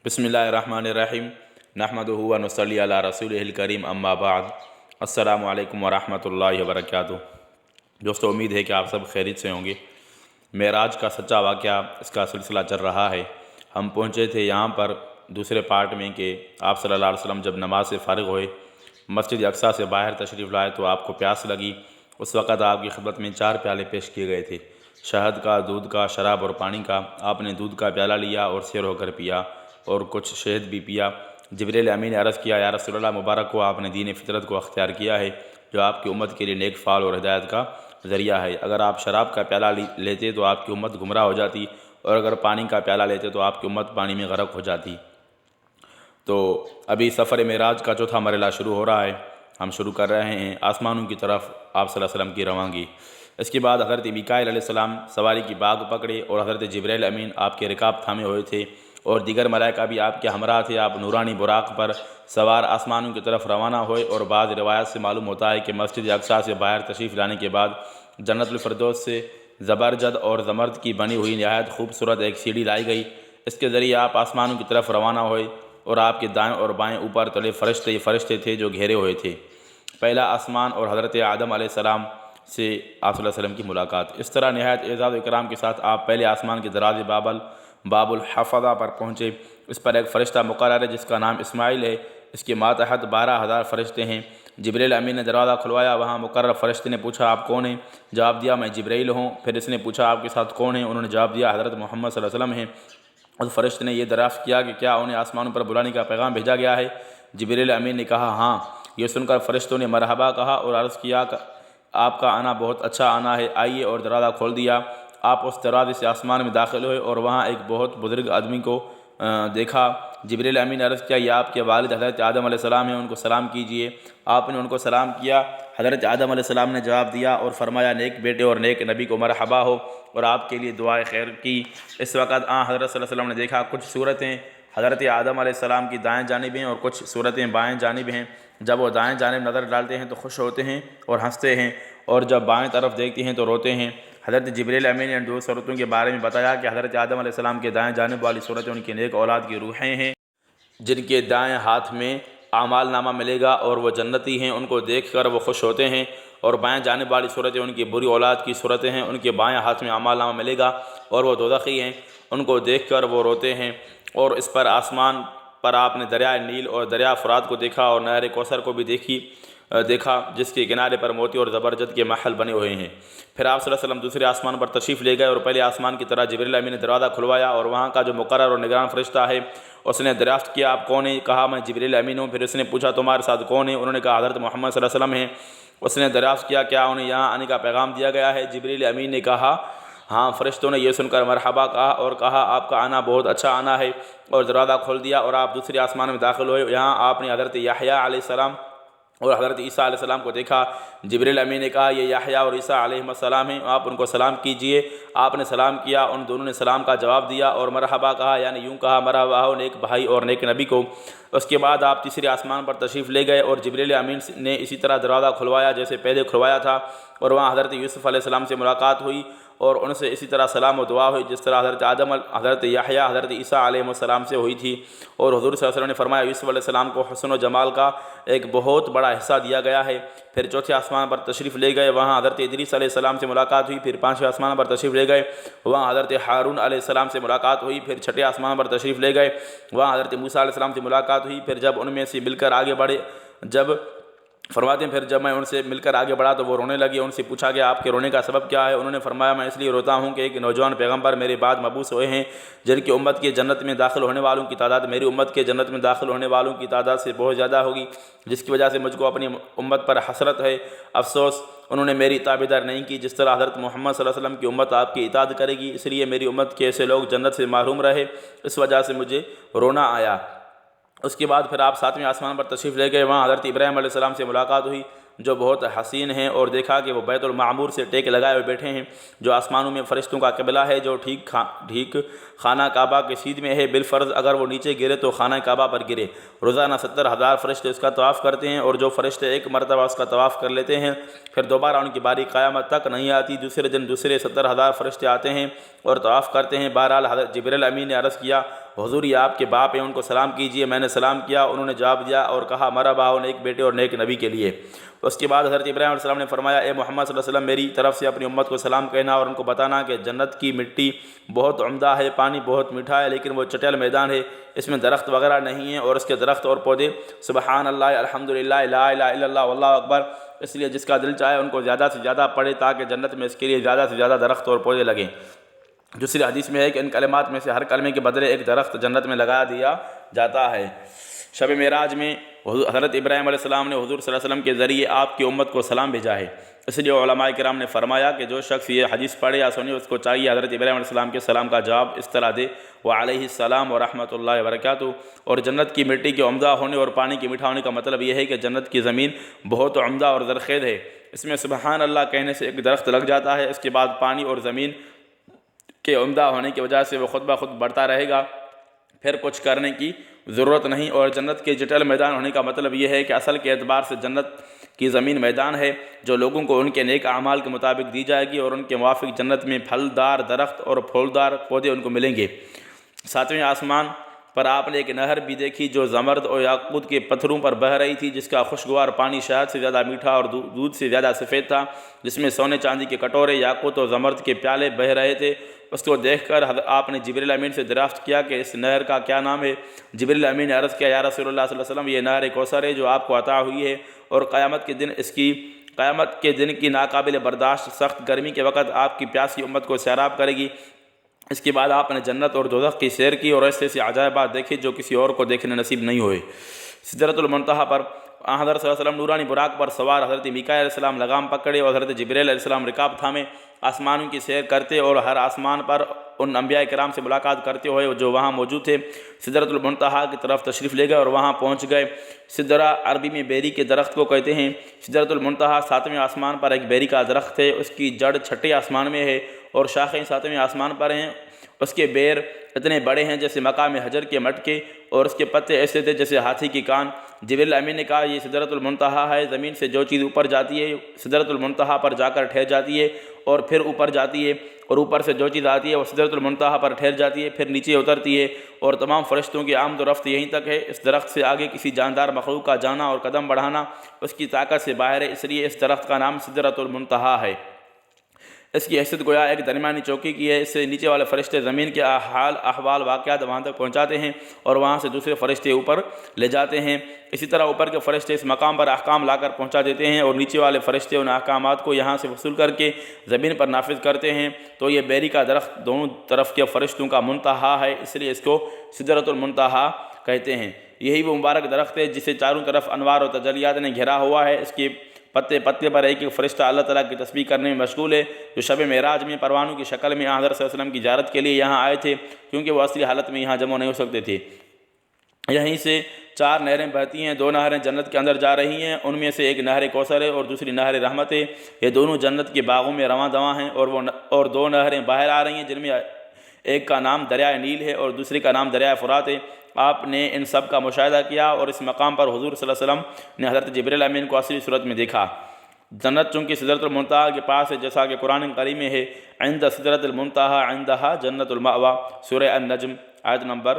بسم اللہ الرحمن الرحیم نحمدہ و نصلی علی رسولہ الکریم اما بعد السلام علیکم ورحمۃ اللہ وبرکاتہ۔ دوستو، امید ہے کہ آپ سب خیریت سے ہوں گے۔ معراج کا سچا واقعہ، اس کا سلسلہ چل رہا ہے۔ ہم پہنچے تھے یہاں پر دوسرے پارٹ میں کہ آپ صلی اللہ علیہ وسلم جب نماز سے فارغ ہوئے، مسجد اقصیٰ سے باہر تشریف لائے تو آپ کو پیاس لگی۔ اس وقت آپ کی خدمت میں 4 پیالے پیش کیے گئے تھے، شہد کا، دودھ کا، شراب اور پانی کا۔ آپ نے دودھ کا پیالہ لیا اور سیر ہو کر پیا اور کچھ شہد بھی پیا۔ جبریل امین نے عرض کیا، یا رسول اللہ، مبارک ہو، آپ نے دین فطرت کو اختیار کیا ہے جو آپ کی امت کے لیے نیک فعل اور ہدایت کا ذریعہ ہے۔ اگر آپ شراب کا پیالہ لیتے تو آپ کی امت گمراہ ہو جاتی، اور اگر پانی کا پیالہ لیتے تو آپ کی امت پانی میں غرق ہو جاتی۔ تو ابھی سفر معراج کا چوتھا مرحلہ شروع ہو رہا ہے۔ ہم شروع کر رہے ہیں آسمانوں کی طرف آپ صلی اللہ علیہ وسلم کی روانگی۔ اس کے بعد حضرت میکائیل علیہ السلام سواری کی باغ پکڑے اور حضرت جبریل امین آپ کے رکاب تھامے ہوئے تھے، اور دیگر ملائکہ بھی آپ کے ہمراہ تھے۔ آپ نورانی براق پر سوار آسمانوں کی طرف روانہ ہوئے، اور بعض روایات سے معلوم ہوتا ہے کہ مسجد اقصیٰ سے باہر تشریف لانے کے بعد جنت الفردوس سے زبرجد اور زمرد کی بنی ہوئی نہایت خوبصورت ایک سیڑھی لائی گئی۔ اس کے ذریعے آپ آسمانوں کی طرف روانہ ہوئے، اور آپ کے دائیں اور بائیں اوپر تلے فرشتے تھے جو گھیرے ہوئے تھے۔ پہلا آسمان اور حضرت آدم علیہ السلام سے آپ صلی اللہ علیہ وسلم کی ملاقات۔ اس طرح نہایت اعزاز و اکرام کے ساتھ آپ پہلے آسمان کے دروازے باب الحفظہ پر پہنچے۔ اس پر ایک فرشتہ مقرر ہے جس کا نام اسماعیل ہے۔ اس کے ماتحت 12,000 فرشتے ہیں۔ جبریل امین نے دروازہ کھلوایا۔ وہاں مقرر فرشتے نے پوچھا، آپ کون ہیں؟ جواب دیا، میں جبریل ہوں۔ پھر اس نے پوچھا، آپ کے ساتھ کون ہیں؟ انہوں نے جواب دیا، حضرت محمد صلی اللہ علیہ وسلم ہیں۔ اس فرشتے نے یہ دریافت کیا کہ کیا انہیں آسمانوں پر بلانے کا پیغام بھیجا گیا ہے؟ جبریل امین نے کہا، ہاں۔ یہ سن کر فرشتوں نے مرحبا کہا اور عرض کیا کہ آپ کا آنا بہت اچھا آنا ہے، آئیے، اور دروازہ کھول دیا۔ آپ اس دروازے سے آسمان میں داخل ہوئے اور وہاں ایک بہت بزرگ آدمی کو دیکھا۔ جبریل امین نے عرض کیا، یہ آپ کے والد حضرت آدم علیہ السلام ہیں، ان کو سلام کیجئے۔ آپ نے ان کو سلام کیا۔ حضرت آدم علیہ السلام نے جواب دیا اور فرمایا، نیک بیٹے اور نیک نبی کو مرحبا ہو، اور آپ کے لیے دعائے خیر کی۔ اس وقت حضرت صلی اللہ علیہ وسلم نے دیکھا کچھ صورتیں حضرت آدم علیہ السلام کی دائیں جانب ہیں اور کچھ صورتیں بائیں جانب ہیں۔ جب وہ دائیں جانب نظر ڈالتے ہیں تو خوش ہوتے ہیں اور ہنستے ہیں، اور جب بائیں طرف دیکھتے ہیں تو روتے ہیں۔ حضرت جبریل امین نے 2 صورتوں کے بارے میں بتایا کہ حضرت آدم علیہ السلام کے دائیں جانب والی صورتیں ان کی نیک اولاد کی روحیں ہیں جن کے دائیں ہاتھ میں اعمال نامہ ملے گا، اور وہ جنتی ہیں، ان کو دیکھ کر وہ خوش ہوتے ہیں۔ اور بائیں جانب والی صورتیں ان کی بری اولاد کی صورتیں ہیں، ان کے بائیں ہاتھ میں اعمال نامہ ملے گا اور وہ دوزخی ہیں، ان کو دیکھ کر وہ روتے ہیں۔ اور اس پر آسمان پر آپ نے دریائے نیل اور دریا فرات کو دیکھا، اور نہر کوثر کو بھی دیکھا جس کے کنارے پر موتی اور زبرجد کے محل بنے ہوئے ہیں۔ پھر آپ صلی اللہ علیہ وسلم دوسرے آسمان پر تشریف لے گئے، اور پہلے آسمان کی طرح جبریل امین نے دروازہ کھلوایا، اور وہاں کا جو مقرر اور نگران فرشتہ ہے اس نے دریافت کیا، آپ کون ہیں؟ کہا، میں جبریل امین ہوں۔ پھر اس نے پوچھا، تمہارے ساتھ کون ہیں؟ انہوں نے کہا، حضرت محمد صلی اللہ علیہ وسلم ہیں۔ اس نے دریافت کیا، کیا انہیں یہاں آنے کا پیغام دیا گیا ہے؟ جبریل امین نے کہا، ہاں۔ فرشتوں نے یہ سن کر مرحبا کہا اور کہا، آپ کا آنا بہت اچھا آنا ہے، اور دروازہ کھول دیا، اور آپ دوسرے آسمان میں داخل ہوئے۔ یہاں آپ نے حضرت یحییٰ علیہ السلام اور حضرت عیسیٰ علیہ السلام کو دیکھا۔ جبریل امین نے کہا، یہ یحییٰ اور عیسیٰ علیہ السلام ہیں، آپ ان کو سلام کیجئے۔ آپ نے سلام کیا، ان دونوں نے سلام کا جواب دیا اور مرحبا کہا، یعنی یوں کہا، مرحبا ہو نیک بھائی اور نیک نبی کو۔ اس کے بعد آپ تیسرے آسمان پر تشریف لے گئے، اور جبریل امین نے اسی طرح دروازہ کھلوایا جیسے پہلے کھلوایا تھا، اور وہاں حضرت یوسف علیہ السلام سے ملاقات ہوئی، اور ان سے اسی طرح سلام و دعا ہوئی جس طرح حضرت آدم، حضرت یحییٰ، حضرت عیسیٰ علیہ السلام سے ہوئی تھی۔ اور حضور صلی اللہ علیہ وسلم نے فرمایا، یوسف علیہ السلام کو حسن و جمال کا ایک بہت بڑا حصہ دیا گیا ہے۔ پھر چوتھے آسمان پر تشریف لے گئے، وہاں حضرت ادریس علیہ السلام سے ملاقات ہوئی۔ پھر 5ویں آسمان پر تشریف لے گئے، وہاں حضرت ہارون علیہ السلام سے ملاقات ہوئی۔ پھر 6ٹھے آسمان پر تشریف لے گئے، وہاں حضرت موسیٰ علیہ السلام سے ملاقات ہوئی۔ پھر جب ان میں سے مل کر آگے بڑھے، فرماتے ہیں، پھر جب میں ان سے مل کر آگے بڑھا تو وہ رونے لگے۔ ان سے پوچھا کہ آپ کے رونے کا سبب کیا ہے؟ انہوں نے فرمایا، میں اس لیے روتا ہوں کہ ایک نوجوان پیغمبر میرے بعد مبعوث ہوئے ہیں جن کی امت کے جنت میں داخل ہونے والوں کی تعداد میری امت کے جنت میں داخل ہونے والوں کی تعداد سے بہت زیادہ ہوگی، جس کی وجہ سے مجھ کو اپنی امت پر حسرت ہے، افسوس انہوں نے میری تابعدار نہیں کی جس طرح حضرت محمد صلی اللہ علیہ وسلم کی امت آپ کی اطاعت کرے گی، اس لیے میری امت کے ایسے لوگ جنت سے محروم رہے، اس وجہ سے مجھے رونا آیا۔ اس کے بعد پھر آپ 7ویں آسمان پر تشریف لے گئے، وہاں حضرت ابراہیم علیہ السلام سے ملاقات ہوئی جو بہت حسین ہیں، اور دیکھا کہ وہ بیت المعمور سے ٹیک لگائے ہوئے بیٹھے ہیں جو آسمانوں میں فرشتوں کا قبلہ ہے، جو ٹھیک خانہ کعبہ کے سیدھ میں ہے۔ بالفرض اگر وہ نیچے گرے تو خانہ کعبہ پر گرے۔ روزانہ 70,000 فرشتے اس کا طواف کرتے ہیں، اور جو فرشتے ایک مرتبہ اس کا طواف کر لیتے ہیں پھر دوبارہ ان کی باری قیامت تک نہیں آتی۔ دوسرے دن دوسرے 70,000 فرشتے آتے ہیں اور طواف کرتے ہیں۔ بہرحال حضرت جبریل امین نے عرض کیا، حضور یہ آپ کے باپ ہیں، ان کو سلام کیجئے۔ میں نے سلام کیا، انہوں نے جواب دیا اور کہا مرحبا ہو نیک بیٹے اور نیک نبی کے لیے۔ اس کے بعد حضرت ابراہیم علیہ السلام نے فرمایا اے محمد صلی اللہ علیہ وسلم میری طرف سے اپنی امت کو سلام کہنا اور ان کو بتانا کہ جنت کی مٹی بہت عمدہ ہے، پانی بہت میٹھا ہے، لیکن وہ چٹیل میدان ہے، اس میں درخت وغیرہ نہیں ہیں، اور اس کے درخت اور پودے سبحان اللہ الحمدللہ لا الہ الا اللہ واللہ اکبر، اس لیے جس کا دل چاہے ان کو زیادہ سے زیادہ پڑھے تاکہ جنت میں اس کے لیے زیادہ سے زیادہ درخت اور پودے لگیں۔ دوسری حدیث میں ہے کہ ان کلمات میں سے ہر کلمے کے بدلے ایک درخت جنت میں لگا دیا جاتا ہے۔ شب معراج میں حضرت ابراہیم علیہ السلام نے حضور صلی اللہ علیہ وسلم کے ذریعے آپ کی امت کو سلام بھیجا ہے، اس لیے علماء کرام نے فرمایا کہ جو شخص یہ حدیث پڑھے یا سنے اس کو چاہیے حضرت ابراہیم علیہ السلام کے سلام کا جواب اس طرح دے وعلیہ السلام ورحمۃ اللہ وبرکاتہ۔ اور جنت کی مٹی کے عمدہ ہونے اور پانی کے میٹھا ہونے کا مطلب یہ ہے کہ جنت کی زمین بہت عمدہ اور زرخیز ہے، اس میں سبحان اللہ کہنے سے ایک درخت لگ جاتا ہے، اس کے بعد پانی اور زمین کے عمدہ ہونے کی وجہ سے وہ خود بخود بڑھتا رہے گا، پھر کچھ کرنے کی ضرورت نہیں۔ اور جنت کے جٹل میدان ہونے کا مطلب یہ ہے کہ اصل کے اعتبار سے جنت کی زمین میدان ہے جو لوگوں کو ان کے نیک اعمال کے مطابق دی جائے گی، اور ان کے موافق جنت میں پھلدار درخت اور پھولدار پودے ان کو ملیں گے۔ ساتویں آسمان پر آپ نے ایک نہر بھی دیکھی جو زمرد اور یاقوت کے پتھروں پر بہہ رہی تھی، جس کا خوشگوار پانی شہد سے زیادہ میٹھا اور دودھ سے زیادہ سفید تھا، جس میں سونے چاندی کے کٹورے، یاقوت اور زمرد کے پیالے بہہ رہے تھے۔ اس کو دیکھ کر آپ نے جبریل امین سے دریافت کیا کہ اس نہر کا کیا نام ہے؟ جبریل امین نے عرض کیا یا رسول اللہ صلی اللہ علیہ وسلم یہ نہر کوثر ہے جو آپ کو عطا ہوئی ہے، اور قیامت کے دن کی ناقابل برداشت سخت گرمی کے وقت آپ کی پیاسی امت کو سیراب کرے گی۔ اس کے بعد آپ نے جنت اور دوزخ کی سیر کی اور ایسے ایسے عجائبات دیکھے جو کسی اور کو دیکھنے نصیب نہیں ہوئے۔ سدرۃ المنتہا پر حضرت صلی اللہ علیہ وسلم نورانی براق پر سوار حضرت میکائیل علیہ السلام لگام پکڑے اور حضرت جبریل علیہ السلام رکاب تھامے آسمانوں کی سیر کرتے اور ہر آسمان پر ان انبیاء کرام سے ملاقات کرتے ہوئے جو وہاں موجود تھے سدرۃ المنتہا کی طرف تشریف لے گئے اور وہاں پہنچ گئے۔ سدرہ عربی میں بیری کے درخت کو کہتے ہیں۔ سدرۃ المنتہا ساتویں آسمان پر ایک بیری کا درخت ہے، اس کی جڑ چھٹے آسمان میں ہے اور شاخیں ساتویں آسمان پر ہیں، اس کے بیر اتنے بڑے ہیں جیسے مقام حجر کے مٹکے اور اس کے پتے ایسے تھے جیسے ہاتھی کی کان۔ جبریل امین نے کہا یہ سدرۃ المنتہا ہے، زمین سے جو چیز اوپر جاتی ہے سدرۃ المنتہا پر جا کر ٹھہر جاتی ہے اور پھر اوپر جاتی ہے، اور اوپر سے جو چیز آتی ہے وہ سدرۃ المنتہا پر ٹھہر جاتی ہے پھر نیچے اترتی ہے، اور تمام فرشتوں کی آمد و رفت یہیں تک ہے۔ اس درخت سے آگے کسی جاندار مخلوق کا جانا اور قدم بڑھانا اس کی طاقت سے باہر ہے، اس لیے اس درخت کا نام سدرۃ المنتہا ہے۔ اس کی حیثیت گویا ایک درمیانی چوکی کی ہے، اس سے نیچے والے فرشتے زمین کے حال احوال واقعات وہاں تک پہنچاتے ہیں اور وہاں سے دوسرے فرشتے اوپر لے جاتے ہیں۔ اسی طرح اوپر کے فرشتے اس مقام پر احکام لا کر پہنچا دیتے ہیں اور نیچے والے فرشتے ان احکامات کو یہاں سے وصول کر کے زمین پر نافذ کرتے ہیں۔ تو یہ بیری کا درخت دونوں طرف کے فرشتوں کا منتہا ہے، اس لیے اس کو سدرۃ المنتہا کہتے ہیں۔ یہی وہ مبارک درخت ہے جسے چاروں طرف انوار و تجلیات نے گھیرا ہوا ہے، اس کے پتے پر ایک فرشتہ اللہ تعالیٰ کی تسبیح کرنے میں مشغول ہے، جو شب معراج میں پروانوں کی شکل میں حضرت صلی اللہ علیہ وسلم کی زیارت کے لیے یہاں آئے تھے، کیونکہ وہ اصلی حالت میں یہاں جمع نہیں ہو سکتے تھے۔ یہیں سے 4 نہریں بہتی ہیں، 2 نہریں جنت کے اندر جا رہی ہیں، ان میں سے ایک نہر کوثر ہے اور دوسری نہر رحمت ہے۔ یہ دونوں جنت کے باغوں میں رواں دواں ہیں، اور 2 نہریں باہر آ رہی ہیں جن میں ایک کا نام دریائے نیل ہے اور دوسری کا نام دریائے فرات ہے۔ آپ نے ان سب کا مشاہدہ کیا اور اس مقام پر حضور صلی اللہ علیہ وسلم نے حضرت جبریل امین کو اصلی صورت میں دیکھا۔ جنت چونکہ سدرۃ المنتہا کے پاس ہے، جیسا کہ قرآن کریم میں ہے عند سدرۃ المنتہا عندہا جنت المأویٰ، سورہ النجم آیت نمبر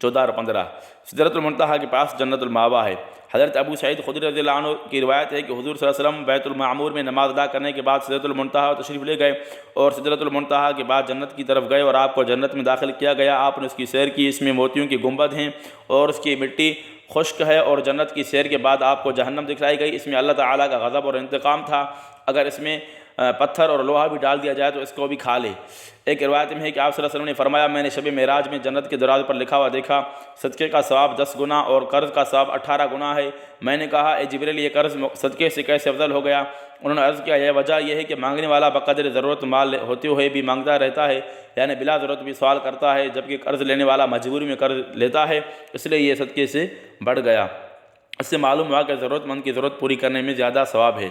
14 اور 15۔ سدرۃ المنتہا کے پاس جنت المأویٰ ہے۔ حضرت ابو سعید خدری رضی اللہ عنہ کی روایت ہے کہ حضور صلی اللہ علیہ وسلم بیت المعمور میں نماز ادا کرنے کے بعد سدرۃ المنتہا تشریف لے گئے اور سدرۃ المنتہا کے بعد جنت کی طرف گئے اور آپ کو جنت میں داخل کیا گیا۔ آپ نے اس کی سیر کی، اس میں موتیوں کی گنبد ہیں اور اس کی مٹی خشک ہے، اور جنت کی سیر کے بعد آپ کو جہنم دکھلائی گئی، اس میں اللہ تعالیٰ کا غضب اور انتقام تھا، اگر اس میں پتھر اور لوہا بھی ڈال دیا جائے تو اس کو بھی کھا لے۔ ایک روایت میں ہے کہ آپ صلی اللہ علیہ وسلم نے فرمایا میں نے شب معراج میں جنت کے دروازے پر لکھا ہوا دیکھا صدقے کا ثواب 10 گنا اور قرض کا ثواب 18 گنا ہے۔ میں نے کہا اے جبریل یہ قرض صدقے سے کیسے افضل ہو گیا؟ انہوں نے عرض کیا یہ وجہ یہ ہے کہ مانگنے والا بقدر ضرورت مال ہوتے ہوئے بھی مانگتا رہتا ہے، یعنی بلا ضرورت بھی سوال کرتا ہے، جبکہ قرض لینے والا مجبوری میں قرض لیتا ہے، اس لیے یہ صدقے سے بڑھ گیا۔ اس سے معلوم ہوا کہ ضرورت مند کی ضرورت پوری کرنے میں زیادہ ثواب ہے۔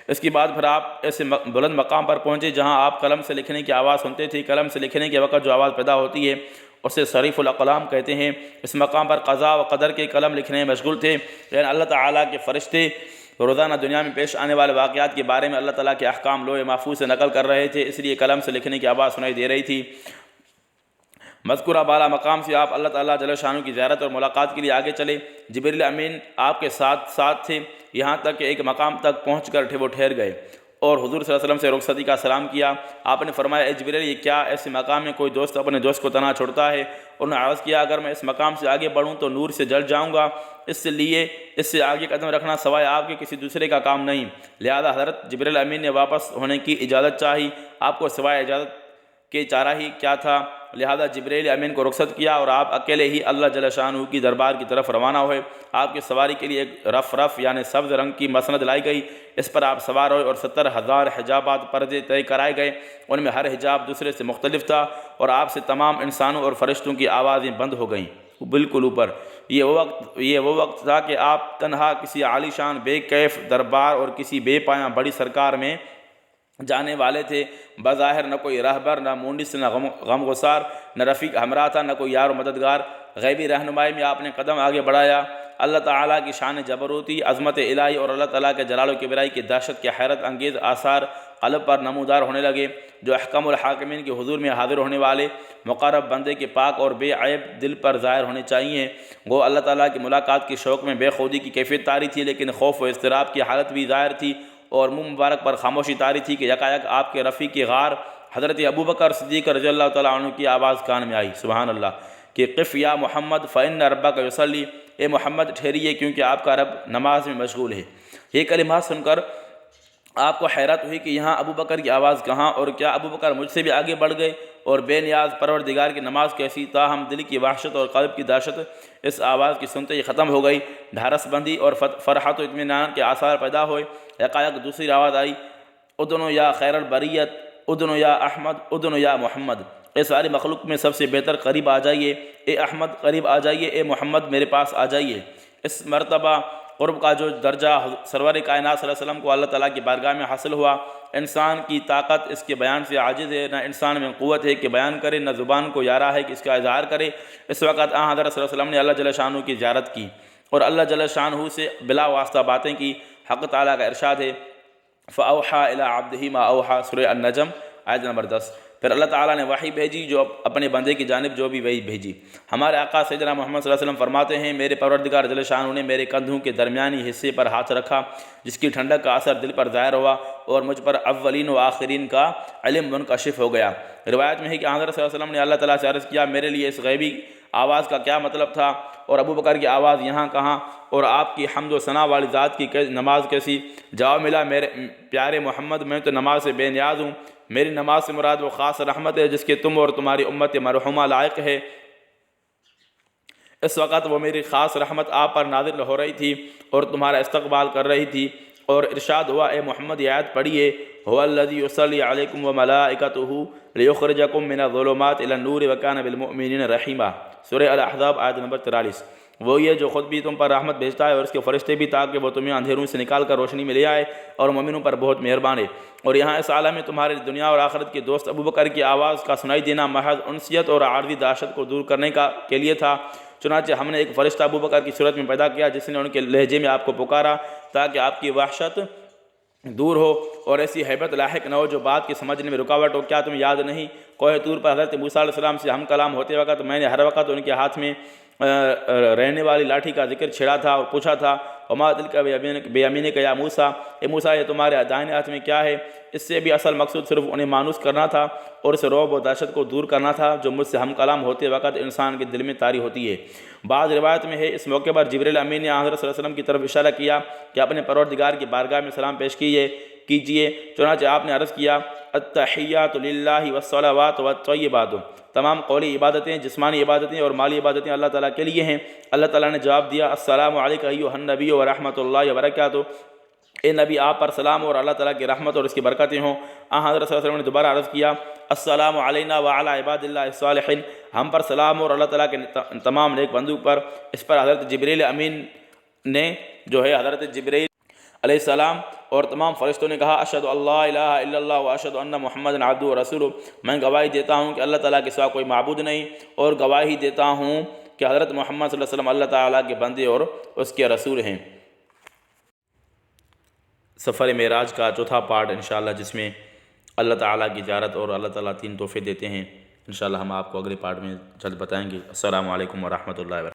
اس کے بعد پھر آپ ایسے بلند مقام پر پہنچے جہاں آپ قلم سے لکھنے کی آواز سنتے تھے۔ قلم سے لکھنے کے وقت جو آواز پیدا ہوتی ہے اسے صریف الاقلام کہتے ہیں۔ اس مقام پر قضاء و قدر کے قلم لکھنے میں مشغول تھے، یعنی اللہ تعالیٰ کے فرشتے روزانہ دنیا میں پیش آنے والے واقعات کے بارے میں اللہ تعالیٰ کے احکام لوح محفوظ سے نقل کر رہے تھے، اس لیے قلم سے لکھنے کی آواز سنائی دے رہی تھی۔ مذکورہ بالا مقام سے آپ اللہ تعالیٰ جل شانہ کی زیارت اور ملاقات کے لیے آگے چلے۔ جبریل امین آپ کے ساتھ تھے، یہاں تک کہ ایک مقام تک پہنچ کر وہ ٹھہر گئے اور حضور صلی اللہ علیہ وسلم سے رخصتی کا سلام کیا۔ آپ نے فرمایا، اے جبریل، یہ کیا ایسے مقام میں کوئی دوست اپنے دوست کو تنہا چھوڑتا ہے؟ انہوں نے عرض کیا، اگر میں اس مقام سے آگے بڑھوں تو نور سے جل جاؤں گا، اس سے آگے قدم رکھنا سوائے آپ کے کسی دوسرے کا کام نہیں۔ لہذا حضرت جبریل امین نے واپس ہونے کی اجازت چاہی، آپ کو سوائے اجازت کے چارہ ہی کیا تھا؟ لہذا جبریل امین کو رخصت کیا اور آپ اکیلے ہی اللہ جل شانہ کی دربار کی طرف روانہ ہوئے۔ آپ کی سواری کے لیے ایک رف یعنی سبز رنگ کی مسند لائی گئی، اس پر آپ سوار ہوئے اور 70,000 حجابات پردے طے کرائے گئے، ان میں ہر حجاب دوسرے سے مختلف تھا، اور آپ سے تمام انسانوں اور فرشتوں کی آوازیں بند ہو گئیں بالکل اوپر۔ یہ وہ وقت تھا کہ آپ تنہا کسی عالی شان بے کیف دربار اور کسی بے پایاں بڑی سرکار میں جانے والے تھے۔ بظاہر نہ کوئی رہبر، نہ مونس، نہ غم گسار، نہ رفیق ہمراہ تھا، نہ کوئی یار و مددگار۔ غیبی رہنمائی میں آپ نے قدم آگے بڑھایا۔ اللہ تعالیٰ کی شان جبروتی، عظمت الہی اور اللہ تعالیٰ کے جلال و کبریائی کی دہشت کے حیرت انگیز آثار قلب پر نمودار ہونے لگے، جو احکم الحاکمین کے حضور میں حاضر ہونے والے مقرب بندے کے پاک اور بے عیب دل پر ظاہر ہونے چاہیے۔ وہ اللہ تعالیٰ کی ملاقات کی شوق میں بے خودی کی کیفیت طاری تھی، لیکن خوف و اضطراب کی حالت بھی ظاہر تھی، اور منہ مبارک پر خاموشی طاری تھی کہ یکایک آپ کے رفیق غار حضرت ابوبکر صدیق رضی اللہ تعالیٰ عنہ کی آواز کان میں آئی، سبحان اللہ، کہ قف یا محمد فإن ربک یصلی، اے محمد ٹھہریے کیونکہ آپ کا رب نماز میں مشغول ہے۔ یہ کلمات سن کر آپ کو حیرت ہوئی کہ یہاں ابوبکر کی آواز کہاں، اور کیا ابوبکر مجھ سے بھی آگے بڑھ گئے؟ اور بے نیاز پروردگار کی نماز کیسی؟ تاہم دل کی وحشت اور قلب کی دہشت اس آواز کی سنتے ہی ختم ہو گئی، ڈھارس بندی اور فرحت و اطمینان کے آثار پیدا ہوئے۔ یکایک دوسری آواز آئی، ادنو یا خیر البریت، ادنو یا احمد، ادنو یا محمد، اے ساری مخلوق میں سب سے بہتر قریب آ جائیے، اے احمد قریب آ جائیے، اے محمد میرے پاس آ جائیے۔ اس مرتبہ قرب کا جو درجہ سرور کائنات صلی اللہ علیہ وسلم کو اللہ تعالیٰ کی بارگاہ میں حاصل ہوا، انسان کی طاقت اس کے بیان سے عاجز ہے، نہ انسان میں قوت ہے کہ بیان کرے، نہ زبان کو یارہ ہے کہ اس کا اظہار کرے۔ اس وقت حضرت صلی اللہ علیہ وسلم نے اللہ جل شانہ کی زیارت کی اور اللہ جل شانہ سے بلا واسطہ باتیں کی۔ حق تعالیٰ کا ارشاد ہے، فَأَوْحَىٰ إِلَىٰ عَبْدِهِ مَا أَوْحَىٰ، سورہ النجم آیت نمبر 10۔ پھر اللہ تعالیٰ نے وحی بھیجی، جو اپنے بندے کی جانب جو بھی وحی بھیجی۔ ہمارے آقا سیدنا محمد صلی اللہ علیہ وسلم فرماتے ہیں، میرے پروردگار جل شانہ نے میرے کندھوں کے درمیانی حصے پر ہاتھ رکھا، جس کی ٹھنڈک کا اثر دل پر ظاہر ہوا، اور مجھ پر اولین و آخرین کا علم منکشف ہو گیا۔ روایت میں ہے کہ حضرت صلی اللہ علیہ وسلم نے اللہ تعالیٰ سے عرض کیا، میرے لیے اس غیبی آواز کا کیا مطلب تھا، اور ابوبکر کی آواز یہاں کہاں، اور آپ کی حمد و ثنا والی ذات کی نماز کیسی؟ جواب ملا، میرے پیارے محمد، میں تو نماز سے بے نیاز ہوں، میری نماز سے مراد وہ خاص رحمت ہے جس کے تم اور تمہاری امت مرحومہ لائق ہے۔ اس وقت وہ میری خاص رحمت آپ پر نازل ہو رہی تھی اور تمہارا استقبال کر رہی تھی، اور ارشاد ہوا، اے محمد یہ آیت پڑھیے، هو الذی یصلی علیکم وملائکتہ لیخرجکم من الظلمات الی النور وکان بالمؤمنین رحیما، سورہ الاحزاب آیت نمبر 43۔ وہی ہے جو خود بھی تم پر رحمت بھیجتا ہے اور اس کے فرشتے بھی، تاکہ وہ تمہیں اندھیروں سے نکال کر روشنی میں لے آئے، اور مومنوں پر بہت مہربان ہے۔ اور یہاں اس عالم میں تمہارے دنیا اور آخرت کے دوست ابوبکر کی آواز کا سنائی دینا محض انسیت اور عارضی دہشت کو دور کرنے کے لیے تھا۔ چنانچہ ہم نے ایک فرشتہ ابوبکر کی صورت میں پیدا کیا، جس نے ان کے لہجے میں آپ کو پکارا تاکہ آپ کی وحشت دور ہو اور ایسی ہیبت لاحق نہ ہو جو بات کی سمجھنے میں رکاوٹ ہو۔ کیا تمہیں یاد نہیں، کوہ طور پر حضرت موسیٰ علیہ السلام سے ہم کلام ہوتے وقت میں نے ہر وقت ان کے ہاتھ میں رہنے والی لاٹھی کا ذکر چھیڑا تھا اور پوچھا تھا، وما تلک بیمینک یا موسیٰ، اے موسیٰ یہ تمہارے دائیں ہاتھ میں کیا ہے؟ اس سے بھی اصل مقصود صرف انہیں مانوس کرنا تھا اور اس رعب و دہشت کو دور کرنا تھا جو مجھ سے ہم کلام ہوتے وقت انسان کے دل میں طاری ہوتی ہے۔ بعض روایت میں ہے، اس موقع پر جبریل امین نے حضرت صلی اللہ علیہ وسلم کی طرف اشارہ کیا کہ اپنے پروردگار کی بارگاہ میں سلام پیش کیجئے۔ چنانچہ آپ نے عرض کیا، التحیات للہ والصلوات والطیبات، تمام قولی عبادتیں، جسمانی عبادتیں اور مالی عبادتیں اللہ تعالیٰ کے لیے ہیں۔ اللہ تعالیٰ نے جواب دیا، السلام علیک ایھا النبی ورحمۃ اللہ وبرکاتہ، اے نبی آپ پر سلام اور اللہ تعالیٰ کی رحمت اور اس کی برکتیں ہوں۔ حضرت صلی اللہ علیہ وسلم نے دوبارہ عرض کیا، السلام علینا وعلی عباد اللہ الصالحین، ہم پر سلام اور اللہ تعالیٰ کے تمام نیک بندوں پر۔ اس پر حضرت جبریل امین نے جو ہے حضرت جبریل علیہ السلام اور تمام فرشتوں نے کہا، اشہد اللہ الہ الا اللہ واشہد ان محمد عبدہ ورسولہ، میں گواہی دیتا ہوں کہ اللہ تعالیٰ کے سوا کوئی معبود نہیں، اور گواہی دیتا ہوں کہ حضرت محمد صلی اللہ علیہ وسلم اللہ تعالیٰ کے بندے اور اس کے رسول ہیں۔ سفر معراج کا چوتھا پارٹ انشاءاللہ، جس میں اللہ تعالیٰ کی زیارت اور اللہ تعالیٰ 3 تحفے دیتے ہیں، انشاءاللہ ہم آپ کو اگلے پارٹ میں جلد بتائیں گے۔ السلام علیکم ورحمۃ اللہ وبرکاتہ۔